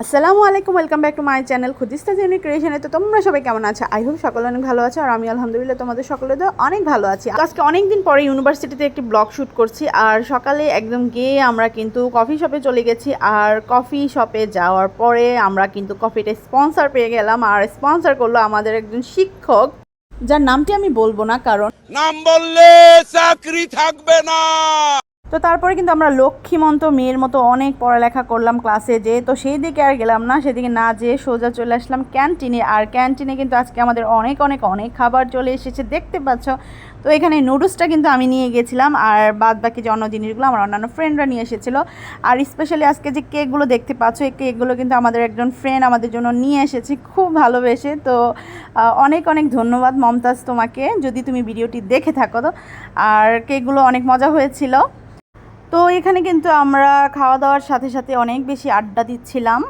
আসসালামু আলাইকুম, welcome back to my channel খুদিস্তা জেনি ক্রিয়েশনে। তো তোমরা সবাই কেমন আছো? আই হোপ সকলে অনেক ভালো আছো, আর আমি আলহামদুলিল্লাহ তোমাদের সকলে তো অনেক ভালো আছি। আজকে অনেক দিন পরে ইউনিভার্সিটিতে একটি ব্লগ শ্যুট করছি, আর সকালে একদম গিয়ে আমরা কিন্তু কফি শপে চলে গেছি। আর কফি শপে যাওয়ার পরে আমরা কিন্তু কফিটা স্পন্সর পেয়ে গেলাম, আর স্পন্সর করলো আমাদের একজন শিক্ষক, যার নামটি আমি বলবো না কারণ নাম বললে চাকরি থাকবে না। তো তারপরে কিন্তু আমরা লক্ষ্মীমন্ত মেয়ের মতো অনেক পড়ালেখা করলাম ক্লাসে, যে তো সেই দিকে আর গেলাম না, সেদিকে না যেয়ে সোজা চলে আসলাম ক্যান্টিনে। আর ক্যান্টিনে কিন্তু আজকে আমাদের অনেক অনেক অনেক খাবার চলে এসেছে, দেখতে পাচ্ছ। তো এখানে নুডলসটা কিন্তু আমি নিয়ে গেছিলাম, আর বাদ বাকি যে অন্য জিনিসগুলো আমার অন্যান্য ফ্রেন্ডরা নিয়ে এসেছিলো। আর স্পেশালি আজকে যে কেকগুলো দেখতে পাচ্ছ, এই কেকগুলো কিন্তু আমাদের একজন ফ্রেন্ড আমাদের জন্য নিয়ে এসেছে খুব ভালোবেসে। তো অনেক অনেক ধন্যবাদ মমতাজ তোমাকে, যদি তুমি ভিডিওটি দেখে থাকো। তো আর কেকগুলো অনেক মজা হয়েছিল। তো এখানে কিন্তু আমরা খাওয়া দাওয়ার সাথে সাথে অনেক বেশি আড্ডা দিচ্ছিলাম।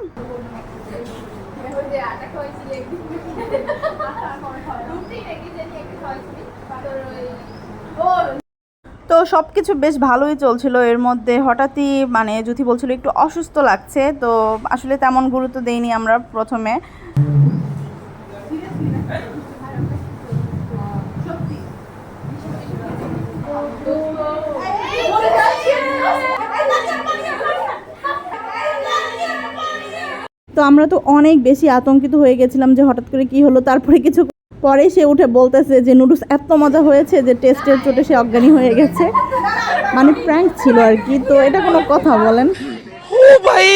তো সব কিছু বেশ ভালোই চলছিল, এর মধ্যে হঠাৎই মানে জুথি বলছিল একটু অসুস্থ লাগছে। তো আসলে তেমন গুরুত্ব দেইনি আমরা প্রথমে। তো আমরা তো অনেক বেশি আতঙ্কিত হয়ে গেছিলাম যে হঠাৎ করে কি হলো। তারপরে কিছু পরে সে উঠে বলতেছে যে নুডলস এত মজা হয়েছে যে টেস্টের চোটে সে অজ্ঞানী হয়ে গেছে। মানে প্র্যাঙ্ক ছিল আর কি। তো এটা কোনো কথা বলেন? ও ভাই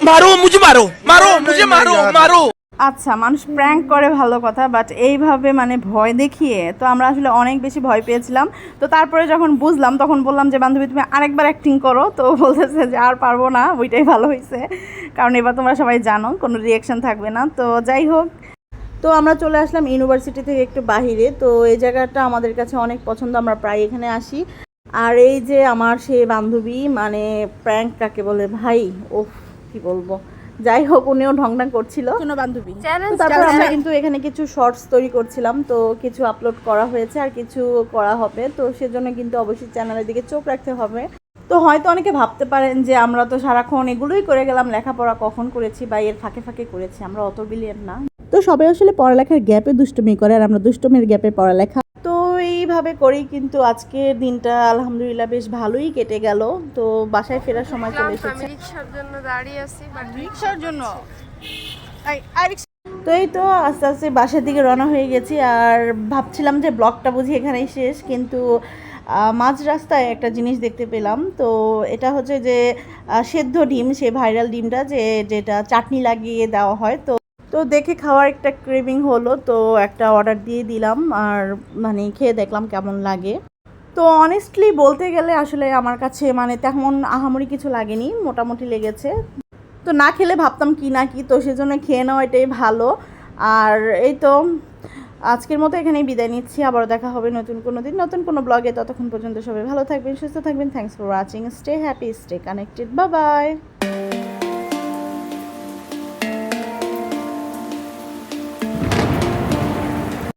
মারো মুঝে, মারো মারো মুঝে, মারো মারো। আচ্ছা, মানুষ প্র্যাঙ্ক করে ভালো কথা, বাট এইভাবে মানে ভয় দেখিয়ে তো আমরা আসলে অনেক বেশি ভয় পেয়েছিলাম। তো তারপরে যখন বুঝলাম তখন বললাম যে বান্ধবী তুমি আরেকবার অ্যাক্টিং করো। তো বলতেছে যে আর পারবো না, ওইটাই ভালো হয়েছে, কারণ এবার তোমরা সবাই জানো কোনো রিয়াকশন থাকবে না। তো যাই হোক, তো আমরা চলে আসলাম ইউনিভার্সিটি থেকে একটু বাহিরে। তো এই জায়গাটা আমাদের কাছে অনেক পছন্দ, আমরা প্রায় এখানে আসি। আর এই যে আমার সেই বান্ধবী, মানে প্র্যাঙ্ক কাকে বলে ভাই, ওফ কি বলবো। যাই হোক, উনিও ঢংঢং করছিল বান্ধবী। তো তারপর আমরা কিন্তু এখানে কিছু শর্টস তৈরি করছিলাম, তো কিছু আপলোড করা হয়েছে আর কিছু করা হবে। তো সেজন্য কিন্তু অবশ্যই চ্যানেলের দিকে চোখ রাখতে হবে। তো হয়তো অনেকে ভাবতে পারেন যে আমরা তো সারাক্ষণ এগুলোই করে গেলাম, লেখাপড়া কখন করেছি বা এর ফাঁকে ফাঁকে করেছি, আমরা অত বিলিয়ন না। তো সবাই আসলে পড়ালেখার গ্যাপে দুষ্টুমি করে, আর আমরা দুষ্টুমির গ্যাপে পড়ালেখা। তো এইভাবে করেই কিন্তু আজকের দিনটা আলহামদুলিল্লাহ বেশ ভালোই কেটে গেল। তো বাসায় ফেরার সময় চলে এসেছে। রিক্সার জন্য দাঁড়িয়ে আছি, বাট রিক্সার জন্য তো এই তো আস্তে আস্তে বাসার দিকে রওনা হয়ে গেছি। আর ভাবছিলাম যে ব্লগটা বুঝি এখানেই শেষ, কিন্তু মাঝ রাস্তায় একটা জিনিস দেখতে পেলাম। তো এটা হচ্ছে যে সেদ্ধ ডিম, সে ভাইরাল ডিমটা যেটা চাটনি লাগিয়ে দেওয়া হয়। তো তো দেখে খাওয়ার একটা ক্রেভিং হলো, তো একটা অর্ডার দিয়ে দিলাম, আর মানে খেয়ে দেখলাম কেমন লাগে। তো অনেস্টলি বলতে গেলে আসলে আমার কাছে মানে তেমন আহামরি কিছু লাগেনি, মোটামুটি লেগেছে। তো না খেলে ভাবতাম কি না কি, তো সেজন্য খেয়ে নেওয়া এটাই ভালো। আর এই তো আজকের মতো এখানেই বিদায় নিচ্ছি, আবারও দেখা হবে নতুন কোনো দিন নতুন কোনো ব্লগে। ততক্ষণ পর্যন্ত সবাই ভালো থাকবেন, সুস্থ থাকবেন। Thanks for watching, stay happy, stay connected, bye bye.